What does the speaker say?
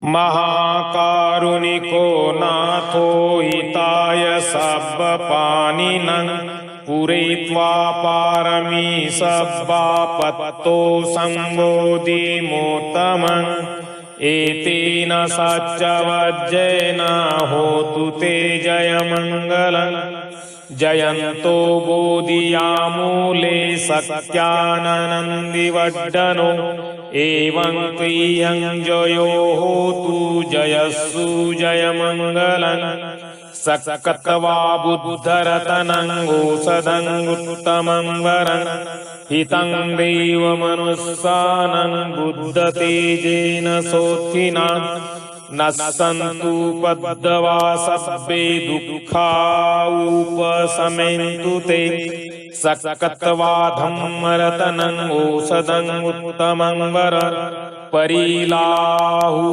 महाकारुणिको नाथो हिताय सब्बपाणिनं पूरयित्वा पारमी सब्बापत्तो संबोधिमोत्तमं एतेन सच्चवज्जेन होतु ते जयमङ्गलं जयन्तो बोधियामूले सत्यानन्दिवड्डनो एवं क्रियं जयो होतु जयस्सु जयमङ्गलं सकत्वा बुद्धरतनं गोसदं उत्तमं वरं हितं देवमनुस्सानं बुद्धतेजेन सोत्थिना न सन्तु पद्मवा सब्बे दुःखा उपशमन्तु ते सकत्वा धम्मरतनं ओषधं उत्तमं वरं परिलाहु